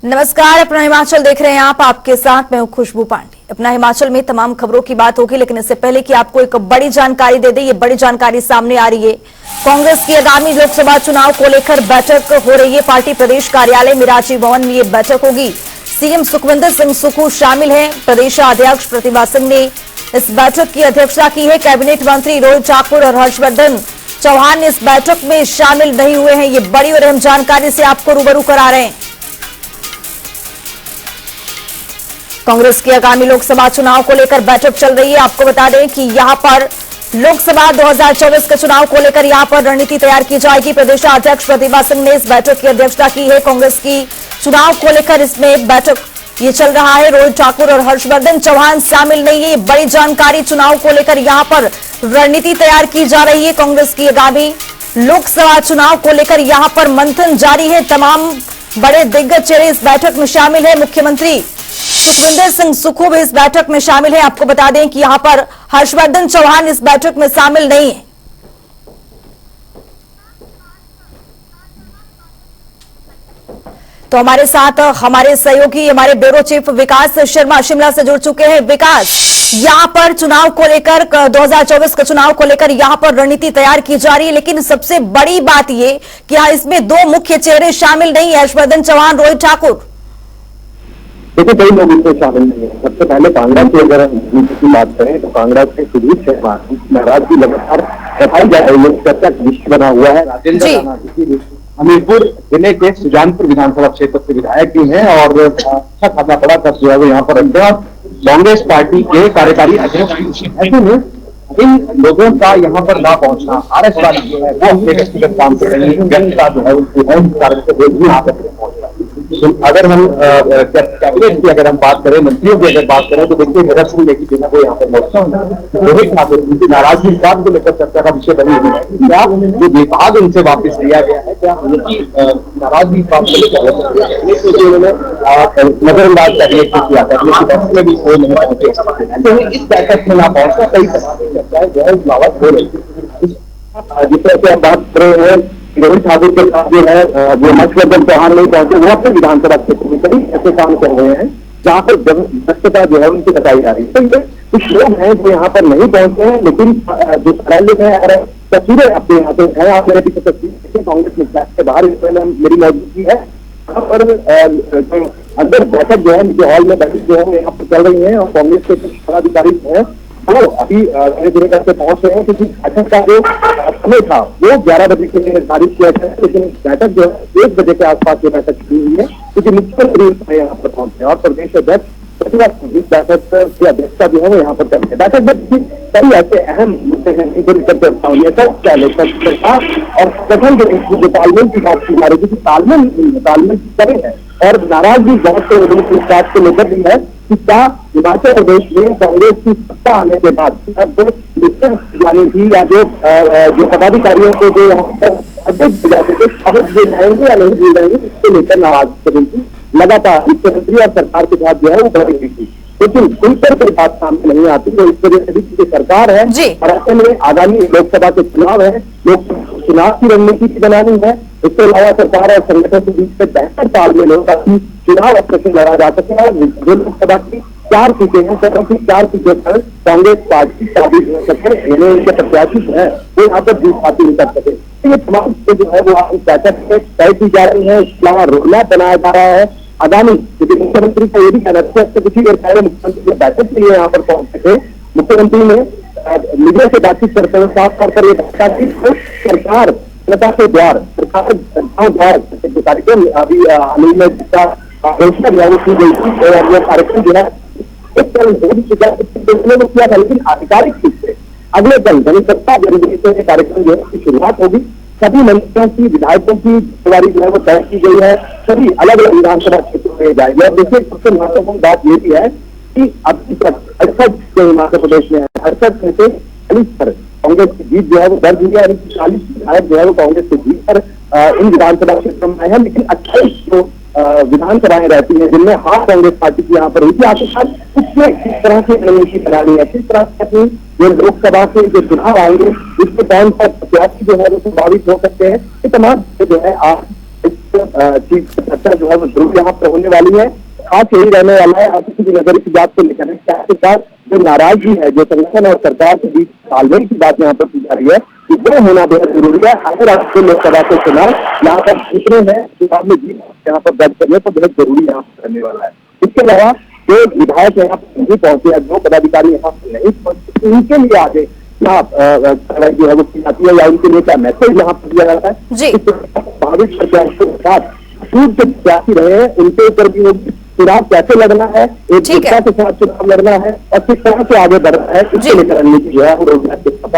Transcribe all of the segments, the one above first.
नमस्कार, अपना हिमाचल देख रहे हैं आप। आपके साथ मैं हूं खुशबू पांडे। अपना हिमाचल में तमाम खबरों की बात होगी, लेकिन इससे पहले कि आपको एक बड़ी जानकारी दे दें, ये बड़ी जानकारी सामने आ रही है। कांग्रेस की आगामी लोकसभा चुनाव को लेकर बैठक हो रही है। पार्टी प्रदेश कार्यालय में राजीव भवन में ये बैठक होगी। सीएम सुखविंदर सिंह सुक्खू शामिल हैं। प्रदेश अध्यक्ष प्रतिभा सिंह ने इस बैठक की अध्यक्षता की है। कैबिनेट मंत्री रोहित ठाकुर और हर्षवर्धन चौहान इस बैठक में शामिल नहीं हुए हैं। ये बड़ी और अहम जानकारी से आपको रूबरू करा रहे हैं। कांग्रेस की आगामी लोकसभा चुनाव को लेकर बैठक चल रही है। आपको बता दें कि यहां पर लोकसभा 2024 के चुनाव को लेकर यहां पर रणनीति तैयार की जाएगी। प्रदेश अध्यक्ष प्रतिभा सिंह ने इस बैठक की अध्यक्षता की है। कांग्रेस की चुनाव को लेकर इसमें बैठक ये चल रहा है। रोहित ठाकुर और हर्षवर्धन चौहान शामिल नहीं है। बड़ी जानकारी, चुनाव को लेकर यहां पर रणनीति तैयार की जा रही है। कांग्रेस की आगामी लोकसभा चुनाव को लेकर यहां पर मंथन जारी है। तमाम बड़े दिग्गज चेहरे इस बैठक में शामिल है। मुख्यमंत्री सुखविंदर सिंह सुक्खू भी इस बैठक में शामिल है। आपको बता दें कि यहां पर हर्षवर्धन चौहान इस बैठक में शामिल नहीं है। तो हमारे साथ हमारे सहयोगी, हमारे ब्यूरो चीफ विकास शर्मा शिमला से जुड़ चुके हैं। विकास, यहां पर चुनाव को लेकर 2024 के चुनाव को लेकर यहां पर रणनीति तैयार की जा रही है, लेकिन सबसे बड़ी बात यह कि इसमें दो मुख्य चेहरे शामिल नहीं है, हर्षवर्धन चौहान, रोहित ठाकुर। देखिए, कई लोग इसमें शामिल नहीं है। सबसे पहले कांगड़ा की अगर हम की बात करें तो कांगड़ा के सुधीर शर्मा नाराजगी लगातार बताई जा रही है। चर्चा का विषय बना हुआ है। राजेंद्र राणा हमीरपुर जिले के सुजानपुर विधानसभा क्षेत्र से विधायक भी हैं और अच्छा खासा बड़ा खर्च जो है वो यहाँ पर रखते हैं। कांग्रेस पार्टी के कार्यकारी अध्यक्ष, ऐसे में इन लोगों का यहाँ पर ना पहुंचना, आरएस पार्टी जो है वो अपने व्यक्तिगत काम कर रही है, व्यक्तिगत जो है उनकी है, इस कारण से भी यहाँ पर पहुंच रहा है। अगर हम कैबिनेट की अगर हम बात करें, मंत्रियों की अगर बात करें, तो देखिए मेरा सुन लेकिन जो है वो यहाँ पर पहुंचता हूँ। रोहित ठाकुर उनकी नाराजगी को लेकर चर्चा का विषय बनी हुई है। क्या जो विभाग उनसे वापस लिया गया है, क्या उनकी नाराजगी बात को लेकर उन्होंने नजरअंदाज करने की किया था, में भी कोई नहीं पहुंचे। इस बैठक में ना पहुंचना कई तरह की चर्चाएं जो है बावत हो रही है। जिस तरह से हम बात कर रहे हैं, रोहित ठाकुर के साथ जो है वो हर्षवर्धन चौहान नहीं पहुंचे, वो अपने विधानसभा क्षेत्र में कई ऐसे काम कर रहे हैं जहां पर व्यस्तता जो है उनकी बताई जा रही है। तो कुछ लोग हैं जो यहाँ पर नहीं पहुंचे हैं, लेकिन जो कार्यालय है और तस्वीरें आपके यहाँ पे है, आप मेरे पीछे तस्वीर कांग्रेस मुख्यालय के बाहर मेरी मौजूदगी है। यहाँ पर जो अंदर बैठक जो है, जो हॉल में बैठक जो है वो यहाँ पर चल रही है और कांग्रेस के कुछ पदाधिकारी जो है वो अभी धीरे धीरे करके पहुंच रहे हैं, क्योंकि बैठक का जो समय था वो 11 बजे के लिए निर्धारित किया गया है, लेकिन बैठक जो है 1 बजे के आसपास ये बैठक शुरू हुई है, क्योंकि मुख्यमंत्री यहाँ पर पहुंचे और प्रदेश अध्यक्ष प्रतिभा सिंह इस बैठक की अध्यक्षता जो है वो यहाँ पर करते हैं। बैठक में कई ऐसे अहम मुद्दे हैं जिनको लेकर चर्चा हुई है। सरकार और गठन के बीच जो तालमेल की बात की जा रही है, तालमेल की कमी है और नाराजगी बहुत से लोगों की इस बात को लेकर भी है कि क्या हिमाचल प्रदेश में कांग्रेस की सत्ता आने के बाद जानी थी या जो पदाधिकारियों को जो यहाँ पर अध्यक्ष दिए जाते थे शपथ दिए जाएंगे या नहीं दिए जाएंगे, इसको लेकर नाराजगी लगातार मुख्यमंत्री और सरकार के साथ जो है वो बढ़ी हुई थी, लेकिन खुलकर कोई बात सामने नहीं आती। तो इस वजह से भी सरकार है और ऐसे में आगामी लोकसभा के चुनाव है, लोकसभा चुनाव की रणनीति की बनानी है। इसके अलावा सरकार और संगठन के बीच में बेहतर तालमेल हो ताकि चुनाव अच्छे से लड़ा जा सके और जो लोकसभा की 4 सीटें हैं, 4 सीटों पर कांग्रेस पार्टी काबिज हो सके, उनके प्रत्याशी है वो यहाँ पर जीत हासिल कर सके। ये तमाम जो है वो बैठक में तय की जा रही है। इसके अलावा रोडमैप बनाया जा रहा है आगामी, क्योंकि मुख्यमंत्री को ये भी कहना चाहिए कुछ ही देर पहले मुख्यमंत्री ने बैठक के लिए यहाँ पर पहुंचे थे। मुख्यमंत्री ने मीडिया से बातचीत करते हुए साफ तौर पर यह कहा कि सरकार जनता के द्वार, सरकार द्वार जो कार्यक्रम अभी हाल ही में जिसका घोषणा जो है वो की गई थी और वो कार्यक्रम जो है एक कल हो भी चुका है किया था, लेकिन आधिकारिक रूप से अगले कल जनसत्ता जनवरी से कार्यक्रम जो है उसकी शुरुआत होगी। सभी मंत्रियों की, विधायकों की जिम्मेदारी जो है वो तय की गई है, सभी अलग अलग विधानसभा क्षेत्रों में जाएगी। और देखिए सबसे महत्वपूर्ण बात ये भी है कि अभी तक 68 जो हिमाचल प्रदेश में है, 68 में से 40 पर कांग्रेस की जीत जो है वो दर्ज हुई है। 40 विधायक जो है वो कांग्रेस की जीत पर इन विधानसभा क्षेत्रों में है, लेकिन 28 जो विधानसभाएं रहती हैं जिनमें हार कांग्रेस पार्टी की यहाँ पर हुई थी। आखिरकार उसमें किस तरह की रणनीति बनानी है, किस तरह से अपनी जो लोकसभा के जो चुनाव आएंगे उसके कौन सा प्रत्याशी जो है वो प्रभावित हो सकते हैं, ये तमाम जो है आज चीज चर्चा जो है वो जरूर यहाँ पर होने वाली है। खास यही रहने वाला है आप किसी नजर की बात को लेकर है जो नाराजगी है, जो संगठन और सरकार के बीच तालमेल की बात यहाँ पर की जा रही है, वो होना बेहद जरूरी है। अगर आपको लोकसभा के चुनाव यहाँ पर जीतने हैं, चुनाव में जीत यहाँ पर दर्ज करने तो बेहद जरूरी यहाँ पर करने वाला है। इसके अलावा जो विधायक यहाँ पर नहीं पहुंचे, जो पदाधिकारी यहाँ पर नहीं पहुंचे, उनके लिए आगे क्या कार्रवाई जो है वो की जाती है या उनके लिए क्या मैसेज यहाँ पर दिया जाता है। स्वाभाविक प्रत्याशियों के साथ छूट के प्रत्याशी रहे हैं, उनके ऊपर भी चुनाव कैसे लड़ना है, एक एकता के साथ चुनाव लड़ना है और किस तरह से आगे बढ़ना है, इसके लेकर रणनीति जो है वो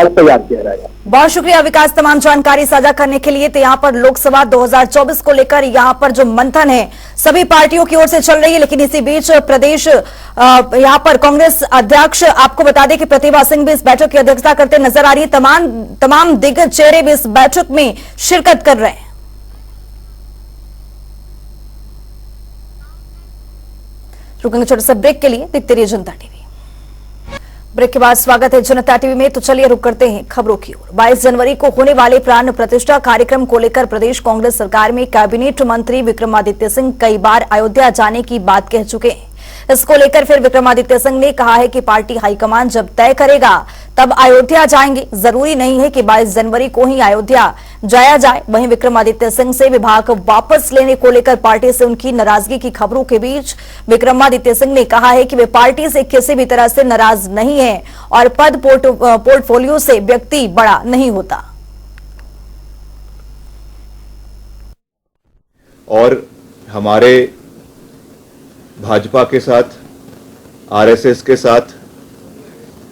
तैयार किया जाएगा। बहुत शुक्रिया विकास, तमाम जानकारी साझा करने के लिए। तो यहाँ पर लोकसभा 2024 को लेकर यहाँ पर जो मंथन है सभी पार्टियों की ओर से चल रही है, लेकिन इसी बीच प्रदेश यहाँ पर कांग्रेस अध्यक्ष, आपको बता दें कि प्रतिभा सिंह भी इस बैठक की अध्यक्षता करते नजर आ रही है। तमाम दिग्गज चेहरे भी इस बैठक में शिरकत कर रहे हैं। रुकेंगे छोटे से ब्रेक के लिए, देखते रहिए जनता टीवी। ब्रेक के बाद स्वागत है जनता टीवी में। तो चलिए रुक करते हैं खबरों की ओर। 22 जनवरी को होने वाले प्राण प्रतिष्ठा कार्यक्रम को लेकर प्रदेश कांग्रेस सरकार में कैबिनेट मंत्री विक्रमादित्य सिंह कई बार अयोध्या जाने की बात कह चुके हैं। इसको लेकर फिर विक्रमादित्य सिंह ने कहा है कि पार्टी हाईकमान जब तय करेगा तब अयोध्या जाएंगे, जरूरी नहीं है कि 22 जनवरी को ही अयोध्या जाया जाए। वहीं विक्रमादित्य सिंह से विभाग वापस लेने को लेकर पार्टी से उनकी नाराजगी की खबरों के बीच विक्रमादित्य सिंह ने कहा है कि वे पार्टी से किसी भी तरह से नाराज नहीं है और पद पोर्टफोलियो से व्यक्ति बड़ा नहीं होता। और हमारे भाजपा के साथ, आरएसएस के साथ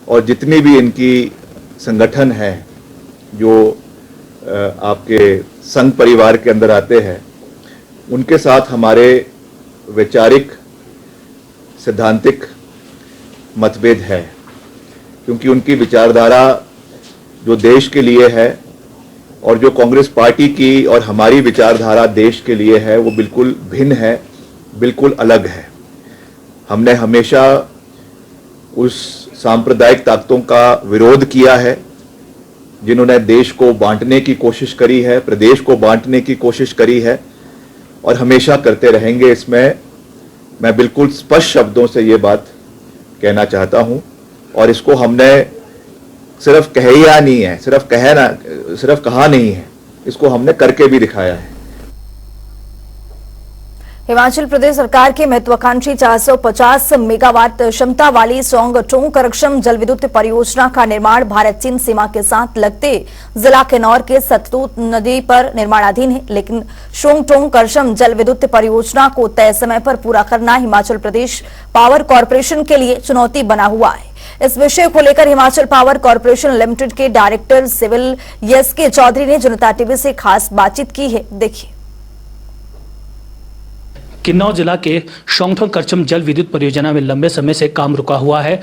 और जितनी भी इनकी संगठन है जो आपके संघ परिवार के अंदर आते हैं, उनके साथ हमारे वैचारिक सैद्धांतिक मतभेद है, क्योंकि उनकी विचारधारा जो देश के लिए है और जो कांग्रेस पार्टी की और हमारी विचारधारा देश के लिए है वो बिल्कुल भिन्न है, बिल्कुल अलग है। हमने हमेशा उस सांप्रदायिक ताकतों का विरोध किया है जिन्होंने देश को बांटने की कोशिश करी है, प्रदेश को बांटने की कोशिश करी है और हमेशा करते रहेंगे। इसमें मैं बिल्कुल स्पष्ट शब्दों से ये बात कहना चाहता हूं और इसको हमने सिर्फ कहा नहीं है, सिर्फ कहा नहीं है, इसको हमने करके भी दिखाया है। हिमाचल प्रदेश सरकार की महत्वाकांक्षी 450 मेगावाट क्षमता वाली सोंग टोंग करक्षम जल विद्युत परियोजना का निर्माण भारत चीन सीमा के साथ लगते जिला किन्नौर के सतलुज नदी पर निर्माणाधीन है, लेकिन सोंग टोंग करक्षम जल विद्युत परियोजना को तय समय पर पूरा करना हिमाचल प्रदेश पावर कॉर्पोरेशन के लिए चुनौती बना हुआ है। इस विषय को लेकर हिमाचल पावर कॉर्पोरेशन लिमिटेड के डायरेक्टर सिविल एस.के. चौधरी ने जनता टीवी से खास बातचीत की है, देखिए। किन्नौर जिला के शोंगथोंग करचम जल विद्युत परियोजना में लंबे समय से काम रुका हुआ है।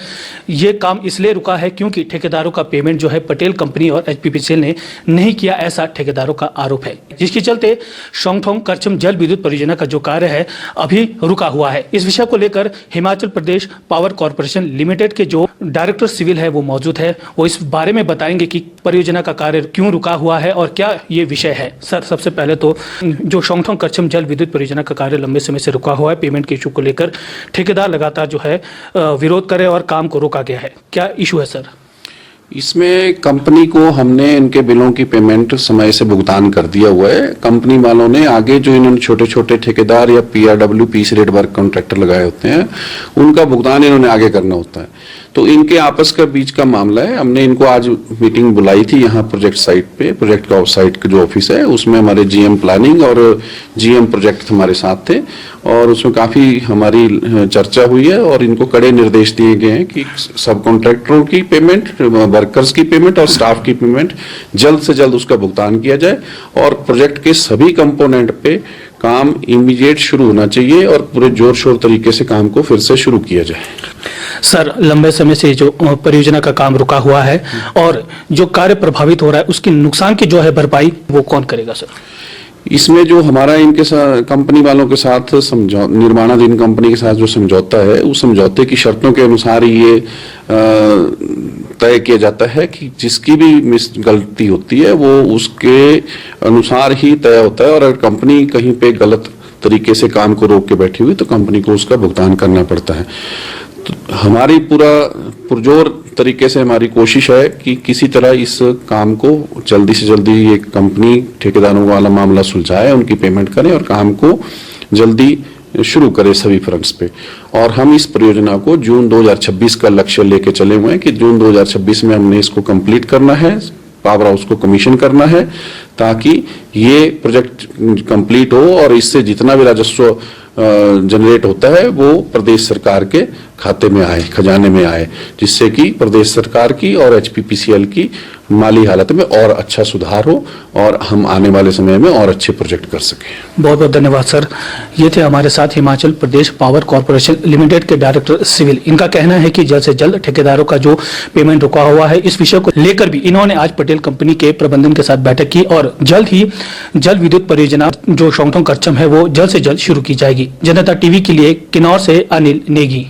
ये काम इसलिए रुका है क्योंकि ठेकेदारों का पेमेंट जो है पटेल कंपनी और एचपीपीसीएल ने नहीं किया, ऐसा ठेकेदारों का आरोप है, जिसके चलते शोंगथोंग करचम जल विद्युत परियोजना का जो कार्य है अभी रुका हुआ है। इस विषय को लेकर Himachal Pradesh power corporation limited के जो डायरेक्टर सिविल है वो मौजूद है, वो इस बारे में बताएंगे कि परियोजना का कार्य क्यों रुका हुआ है और क्या ये विषय है। सर, सबसे पहले तो जो शोंगथोंग करचम जल विद्युत परियोजना का कार्य लंबे समय से रुका हुआ है, पेमेंट के इशू को लेकर ठेकेदार लगातार जो है विरोध करे और काम को रोका गया है, क्या इशू है सर? इसमें कंपनी को हमने इनके बिलों की पेमेंट समय से भुगतान कर दिया हुआ है। कंपनी वालों ने आगे जो इन्होंने छोटे छोटे ठेकेदार या पीआरडब्ल्यू पीस रेट वर्क कॉन्ट्रैक्टर लगाए होते हैं, उनका भुगतान इन्होंने आगे करना होता है। तो इनके आपस का बीच का मामला है। हमने इनको आज मीटिंग बुलाई थी यहाँ प्रोजेक्ट साइट पे, प्रोजेक्ट का साइट का जो ऑफिस है उसमें हमारे जीएम प्लानिंग और जीएम प्रोजेक्ट हमारे साथ थे और उसमें काफी हमारी चर्चा हुई है और इनको कड़े निर्देश दिए गए हैं कि सब कॉन्ट्रैक्टरों की पेमेंट, वर्कर्स की पेमेंट और स्टाफ की पेमेंट जल्द से जल्द उसका भुगतान किया जाए और प्रोजेक्ट के सभी कंपोनेंट पे काम इमीडिएट शुरू होना चाहिए और पूरे जोर शोर तरीके से काम को फिर से शुरू किया जाए। सर, लंबे समय से जो परियोजना का काम रुका हुआ है और जो कार्य प्रभावित हो रहा है उसके नुकसान की जो है भरपाई वो कौन करेगा सर? इसमें जो हमारा इनके साथ कंपनी वालों के साथ निर्माणाधीन कंपनी के साथ जो समझौता है, उस समझौते की शर्तों के अनुसार ये तय किया जाता है कि जिसकी भी गलती होती है वो उसके अनुसार ही तय होता है, और अगर कंपनी कहीं पे गलत तरीके से काम को रोक के बैठी हुई तो कंपनी को उसका भुगतान करना पड़ता है। तो हमारी पूरा पुरजोर तरीके से हमारी कोशिश है कि किसी तरह इस काम को जल्दी से जल्दी ये कंपनी ठेकेदारों वाला मामला सुलझाए, उनकी पेमेंट करें और काम को जल्दी शुरू करे सभी फ्रंट्स पे। और हम इस परियोजना को जून 2026 का लक्ष्य लेके चले हुए हैं कि जून 2026 में हमने इसको कंप्लीट करना है, पावर हाउस को कमीशन करना है, ताकि ये प्रोजेक्ट कंप्लीट हो और इससे जितना भी राजस्व जनरेट होता है वो प्रदेश सरकार के खाते में आए, खजाने में आए, जिससे कि प्रदेश सरकार की और एचपीपीसीएल की माली हालत में और अच्छा सुधार हो और हम आने वाले समय में और अच्छे प्रोजेक्ट कर सकें। बहुत बहुत धन्यवाद सर। ये थे हमारे साथ Himachal Pradesh power corporation limited के डायरेक्टर सिविल। इनका कहना है कि जल्द से जल्द ठेकेदारों का जो पेमेंट रुका हुआ है, इस विषय को लेकर भी इन्होंने आज पटेल कंपनी के प्रबंधन के साथ बैठक की और जल्द ही जल विद्युत परियोजना जो शोंगथोंग करचम है वो जल्द से जल्द शुरू की जाएगी। जनता टीवी के लिए किन्नौर से अनिल नेगी।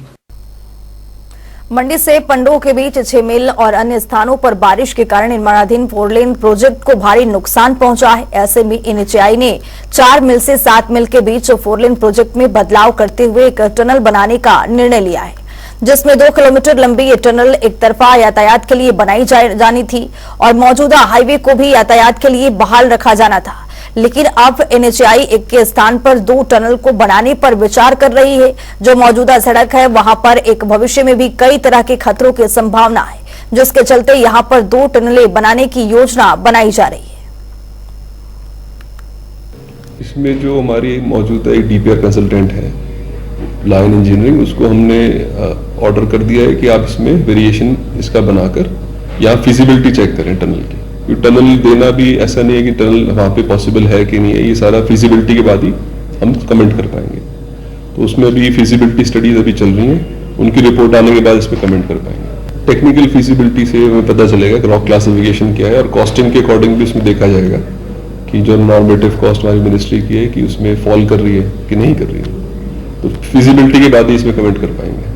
मंडी से पंडोह के बीच 6 मील और अन्य स्थानों पर बारिश के कारण निर्माणाधीन 4 लेन प्रोजेक्ट को भारी नुकसान पहुंचा है। ऐसे में एनएचएआई ने 4 मील से 7 मील के बीच 4 लेन प्रोजेक्ट में बदलाव करते हुए एक टनल बनाने का निर्णय लिया है, जिसमें 2 किलोमीटर लंबी ये टनल एक तरफा यातायात के लिए बनाई जानी थी और मौजूदा हाईवे को भी यातायात के लिए बहाल रखा जाना था। लेकिन अब एनएचएआई एक के स्थान पर 2 टनल को बनाने पर विचार कर रही है। जो मौजूदा सड़क है वहां पर एक भविष्य में भी कई तरह के खतरों की संभावना है, जिसके चलते यहां पर 2 टनलें बनाने की योजना बनाई जा रही है। इसमें जो हमारी मौजूदा एक डीपीआर कंसल्टेंट है लाइन इंजीनियरिंग, उसको हमने ऑर्डर कर दिया है कि आप इसमें वेरिएशन इसका बनाकर या फिजिबिलिटी चेक करें टनल की। टनल देना भी ऐसा नहीं है कि टनल वहां पे पॉसिबल है कि नहीं है, ये सारा फिजिबिलिटी के बाद ही हम कमेंट कर पाएंगे। तो उसमें भी फिजिबिलिटी स्टडीज अभी चल रही हैं, उनकी रिपोर्ट आने के बाद इस पर कमेंट कर पाएंगे। टेक्निकल फिजिबिलिटी से हमें पता चलेगा कि रॉक क्लासिफिकेशन क्या है और कॉस्टिंग के अकॉर्डिंग भी उसमें देखा जाएगा कि जो नॉर्मेटिव कॉस्ट हमारी मिनिस्ट्री की है कि उसमें फॉल कर रही है कि नहीं कर रही है। तो फिजिबिलिटी के बाद ही इसमें कमेंट कर पाएंगे।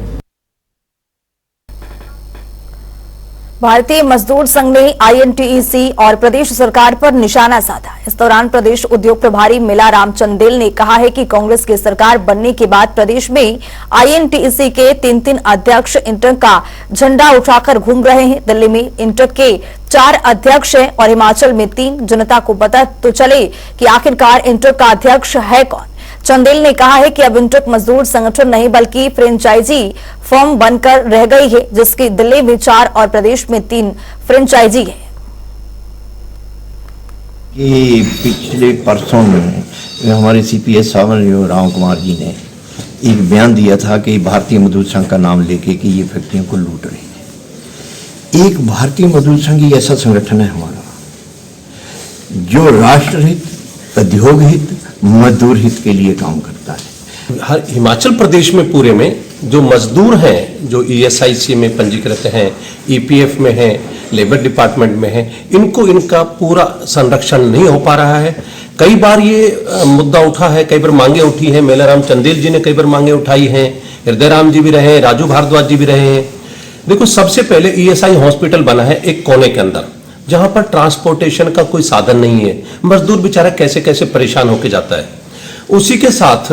भारतीय मजदूर संघ ने आईएनटीईसी और प्रदेश सरकार पर निशाना साधा। इस दौरान प्रदेश उद्योग प्रभारी मिलाराम चंदेल ने कहा है कि कांग्रेस की सरकार बनने के बाद प्रदेश में आईएनटीईसी के 3 अध्यक्ष इंटक का झंडा उठाकर घूम रहे हैं। दिल्ली में इंटक के 4 अध्यक्ष हैं और हिमाचल में 3। जनता को पता तो चले कि आखिरकार इंटक का अध्यक्ष है कौन। चंदेल ने कहा है कि अब इंटक मजदूर संगठन नहीं बल्कि फ्रेंचाइजी फर्म बनकर रह गई है, जिसकी दिल्ली में 4 और प्रदेश में 3 फ्रेंचाइजी है। ये पिछले परसों में हमारे सीपीएस साहब राम कुमार जी ने एक बयान दिया था कि भारतीय मजदूर संघ का नाम लेके कि ये फैक्ट्रियों को लूट रही है। एक भारतीय मजदूर संघ ही ऐसा संगठन है हमारा जो राष्ट्र हित, उद्योग हित, मजदूर हित के लिए काम करता है। हर हिमाचल प्रदेश में पूरे में जो मजदूर हैं, जो ईएसआईसी में पंजीकृत हैं, ईपीएफ में हैं, लेबर डिपार्टमेंट में हैं, इनको इनका पूरा संरक्षण नहीं हो पा रहा है। कई बार ये मुद्दा उठा है, कई बार मांगे उठी हैं। मेलाराम चंदेल जी ने कई बार मांगे उठाई हैं, हृदय राम जी भी रहे हैं, राजू भारद्वाज जी भी रहे हैं। देखो, सबसे पहले ईएसआई हॉस्पिटल बना है एक कोने के अंदर, जहां पर ट्रांसपोर्टेशन का कोई साधन नहीं है। मजदूर बेचारा कैसे कैसे परेशान होकर जाता है। उसी के साथ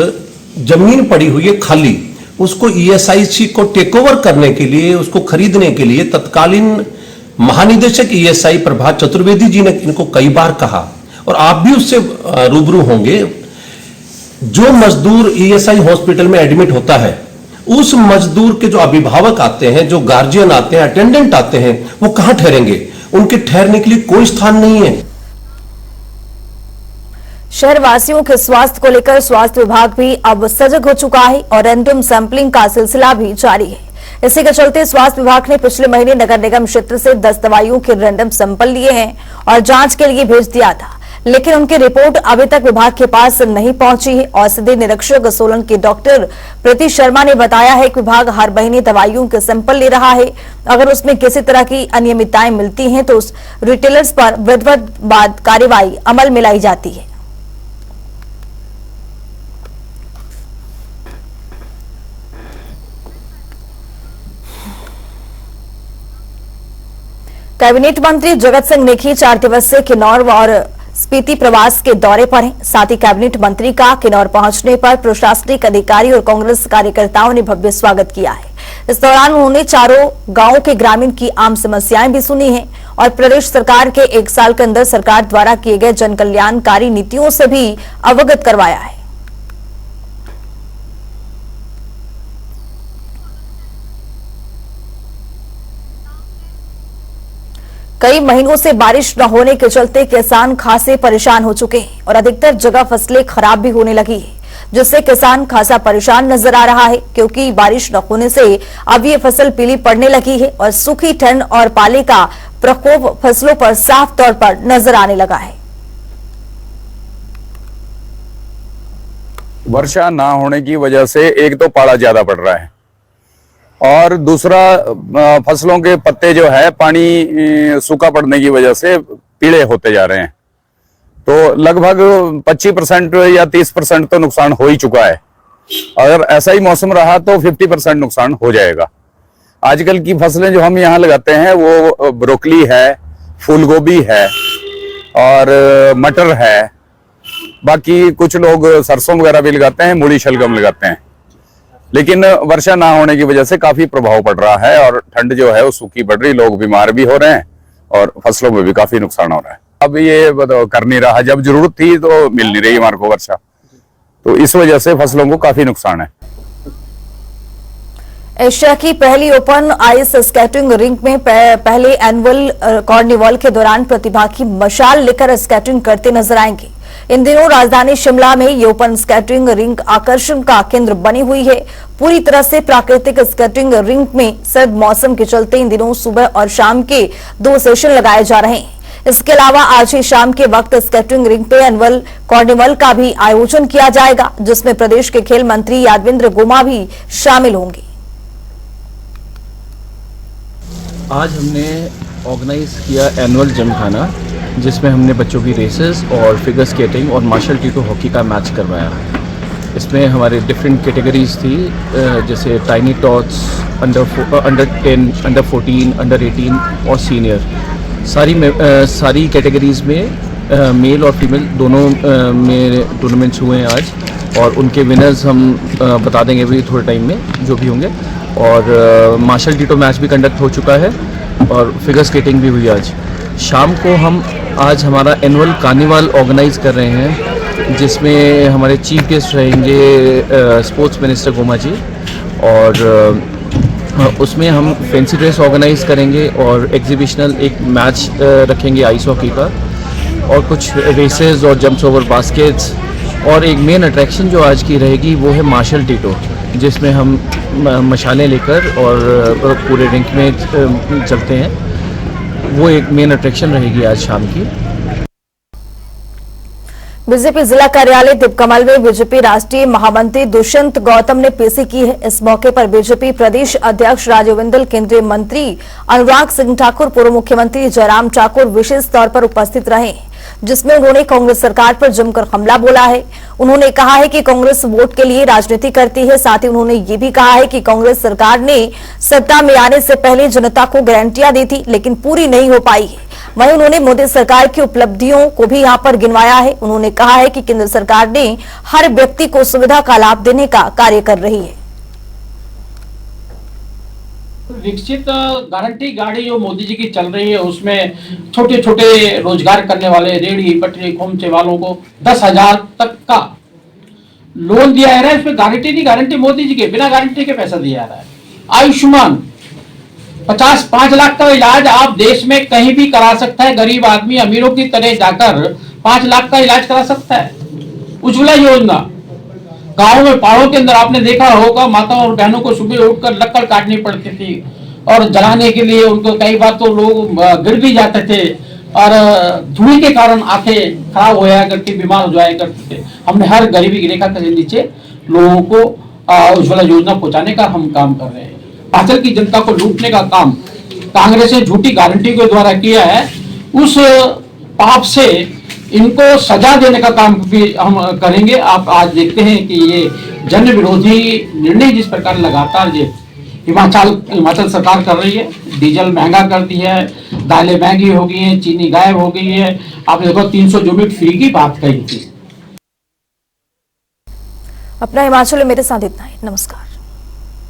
जमीन पड़ी हुई है खाली, उसको ईएसआईसी को टेक ओवर करने के लिए, उसको खरीदने के लिए तत्कालीन महानिदेशक ईएसआई प्रभात चतुर्वेदी जी ने इनको कई बार कहा, और आप भी उससे रूबरू होंगे। जो मजदूर ईएसआई हॉस्पिटल में एडमिट होता है, उस मजदूर के जो अभिभावक आते हैं, जो गार्जियन आते हैं, अटेंडेंट आते हैं, वो कहां ठहरेंगे? उनके ठहरने के लिए कोई स्थान नहीं है। शहरवासियों के स्वास्थ्य को लेकर स्वास्थ्य विभाग भी अब सजग हो चुका है और रैंडम सैंपलिंग का सिलसिला भी जारी है। इसी के चलते स्वास्थ्य विभाग ने पिछले महीने नगर निगम क्षेत्र से 10 दवाइयों के रैंडम सैंपल लिए हैं और जांच के लिए भेज दिया था, लेकिन उनकी रिपोर्ट अभी तक विभाग के पास नहीं पहुंची है। औषधि निरीक्षक सोलन के डॉक्टर प्रीति शर्मा ने बताया है कि विभाग हर महीने दवाइयों के सैंपल ले रहा है। अगर उसमें किसी तरह की अनियमितताएं मिलती हैं तो उस रिटेलर्स पर विधिवत बाद कार्रवाई अमल में लाई जाती है। कैबिनेट मंत्री जगत सिंह नेगी 4 दिवसीय किन्नौर और स्पीति प्रवास के दौरे पर हैं। साथ ही कैबिनेट मंत्री का किन्नौर पहुंचने पर प्रशासनिक अधिकारी और कांग्रेस कार्यकर्ताओं ने भव्य स्वागत किया है। इस दौरान उन्होंने चारों गांवों के ग्रामीण की आम समस्याएं भी सुनी हैं और प्रदेश सरकार के 1 साल के अंदर सरकार द्वारा किए गए जन कल्याणकारी नीतियों से भी अवगत करवाया है। कई महीनों से बारिश न होने के चलते किसान खासे परेशान हो चुके हैं और अधिकतर जगह फसलें खराब भी होने लगी है, जिससे किसान खासा परेशान नजर आ रहा है क्योंकि बारिश न होने से अब ये फसल पीली पड़ने लगी है और सूखी ठंड और पाले का प्रकोप फसलों पर साफ तौर पर नजर आने लगा है। वर्षा ना होने की वजह से एक तो पाला ज्यादा पड़ रहा है और दूसरा फसलों के पत्ते जो है पानी सूखा पड़ने की वजह से पीले होते जा रहे हैं। तो लगभग 25% या 30% तो नुकसान हो ही चुका है। अगर ऐसा ही मौसम रहा तो 50% नुकसान हो जाएगा। आजकल की फसलें जो हम यहाँ लगाते हैं वो ब्रोकली है, फूल गोभी है और मटर है। बाकी कुछ लोग सरसों वगैरह भी लगाते हैं, मूली शलगम लगाते हैं। लेकिन वर्षा ना होने की वजह से काफी प्रभाव पड़ रहा है और ठंड जो है वो सूखी पड़ रही, लोग बीमार भी हो रहे हैं और फसलों में भी काफी नुकसान हो रहा है। अब ये कर नहीं रहा, जब जरूरत थी तो मिल नहीं रही हमारे को वर्षा, तो इस वजह से फसलों को काफी नुकसान है। एशिया की पहली ओपन आइस स्केटिंग रिंक में पहले एनुअल कार्निवल के दौरान प्रतिभागी मशाल लेकर स्केटिंग करते नजर आएंगे। इन दिनों राजधानी शिमला में ये ओपन स्केटिंग रिंक आकर्षण का केंद्र बनी हुई है। पूरी तरह से प्राकृतिक स्केटिंग रिंक में सर्द मौसम के चलते इन दिनों सुबह और शाम के 2 सेशन लगाए जा रहे हैं। इसके अलावा आज ही शाम के वक्त स्केटिंग रिंक पे एनुअल कार्निवल का भी आयोजन किया जाएगा, जिसमें प्रदेश के खेल मंत्री यादवेंद्र गोमा भी शामिल होंगे। आज हमने ऑर्गेनाइज किया एनुअल जिमखाना, जिसमें हमने बच्चों की रेसेस और फिगर स्केटिंग और मार्शल टीटो हॉकी का मैच करवाया। इसमें हमारे डिफरेंट कैटेगरीज थी, जैसे tiny tots, under 10, under 14, under 18 और सीनियर। सारी कैटेगरीज में मेल और फीमेल दोनों में टूर्नामेंट्स हुए हैं आज, और उनके विनर्स हम बता देंगे भी थोड़े टाइम में जो भी होंगे। और मार्शल टीटो मैच भी कंडक्ट हो चुका है और फिगर स्केटिंग भी हुई आज। शाम को हम आज हमारा एनुअल कार्निवल ऑर्गेनाइज कर रहे हैं, जिसमें हमारे चीफ गेस्ट रहेंगे स्पोर्ट्स मिनिस्टर गोमा जी, और उसमें हम फैंसी ड्रेस ऑर्गेनाइज करेंगे और एग्जीबिशनल एक मैच रखेंगे आइस हॉकी का, और कुछ रेसेस और जंप्स ओवर बास्केट्स, और एक मेन अट्रैक्शन जो आज की रहेगी वो है मार्शल टीटो, जिसमें हम मशालें लेकर और पूरे रिंक में चलते हैं। वो एक मेन अट्रैक्शन रहेगी आज शाम की। बीजेपी जिला कार्यालय दीपकमल में बीजेपी राष्ट्रीय महामंत्री दुष्यंत गौतम ने पेशी की है। इस मौके पर बीजेपी प्रदेश अध्यक्ष राजीव बिंदल, केंद्रीय मंत्री अनुराग सिंह ठाकुर, पूर्व मुख्यमंत्री जयराम ठाकुर विशेष तौर पर उपस्थित रहे, जिसमें उन्होंने कांग्रेस सरकार पर जमकर हमला बोला है। उन्होंने कहा है कि कांग्रेस वोट के लिए राजनीति करती है। साथ ही उन्होंने ये भी कहा है कि कांग्रेस सरकार ने सत्ता में आने से पहले जनता को गारंटियां दी थी, लेकिन पूरी नहीं हो पाई है। वहीं उन्होंने मोदी सरकार की उपलब्धियों को भी यहां पर गिनवाया है। उन्होंने कहा है कि केंद्र सरकार ने हर व्यक्ति को सुविधा का लाभ देने का कार्य कर रही है। विकसित गारंटी गाड़ी जो मोदी जी की चल रही है, उसमें छोटे छोटे रोजगार करने वाले रेहड़ी पटरी खोमचे वालों को 10,000 तक का लोन दिया जा रहा है। इसमें गारंटी नहीं, गारंटी मोदी जी के बिना गारंटी के पैसा दिया जा रहा है। आयुष्मान 5 लाख का इलाज आप देश में कहीं भी करा सकता है। गरीब आदमी अमीरों की तरह जाकर 5 लाख का इलाज करा सकता है। उज्ज्वला योजना, गाँव में पहाड़ों के अंदर आपने देखा होगा, माताओं और बहनों को सुबह उठकर लकड़ काटनी पड़ती थी और जलाने के लिए उनको कई बार तो लोग गिर भी जाते थे और धुएं के कारण आंखें खराब हो जाया करती, बीमार हो जाया करते थे। हमने हर गरीबी रेखा के नीचे लोगों को उज्ज्वला योजना पहुंचाने का हम काम कर रहे हैं। हिमाचल की जनता को लूटने का काम कांग्रेस ने झूठी गारंटी के द्वारा किया है। उस पाप से इनको सजा देने का काम भी हम करेंगे। आप आज देखते हैं कि ये जन विरोधी निर्णय जिस प्रकार लगातार ये हिमाचल सरकार कर रही है। डीजल महंगा कर दी है, दालें महंगी हो गई हैं, चीनी गायब हो गई है। आपने देखो 300 यूनिट फ्री की बात कही थी। अपना हिमाचल में मेरे साथ इतना ही। नमस्कार।